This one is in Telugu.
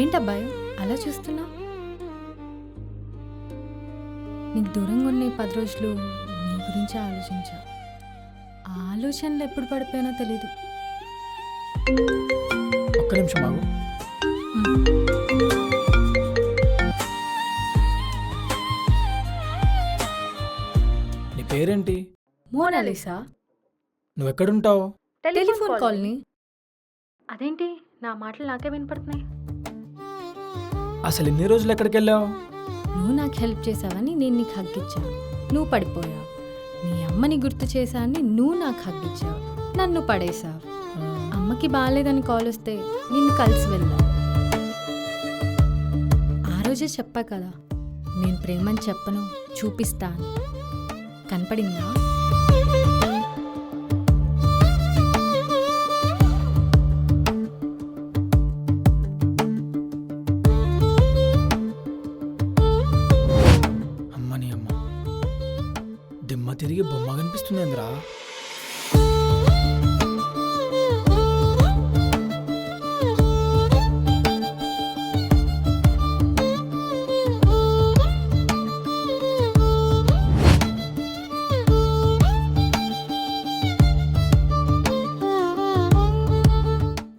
ఏంటబ్బాయి అలా చూస్తున్నా? నీకు దూరంగా ఉన్న ఈ 10 రోజులు నీ గురించి ఆలోచించా. ఆ ఆలోచనలు ఎప్పుడు పడిపోయానో తెలీదు. ఒక్క నిమిషం బాబు. నీ పేరేంటి? మోనాలిసా. నువ్వెక్కడుంటావు? Telephone colony. అదేంటి నా మాటలు నాకే వినపడుతున్నాయి? అసలు ఇన్ని రోజులు ఎక్కడికి వెళ్ళావు? నువ్వు నాకు హెల్ప్ చేసావని నేను నీకు హగ్గిచ్చా, నువ్వు పడిపోయావు. నీ అమ్మని గుర్తు చేశావని నువ్వు నాకు హగ్గిచ్చావు, నన్ను పడేశావు. అమ్మకి బాగాలేదని కాల్ వస్తే నిన్ను కలిసి వెళ్ళా. ఆ రోజే చెప్పా కదా నేను ప్రేమని చెప్పను, చూపిస్తా అని. కనపడిందా? అమ్మని అమ్మ దిమ్మ తిరిగి బొమ్మ కనిపిస్తుంది ఏంద్రా?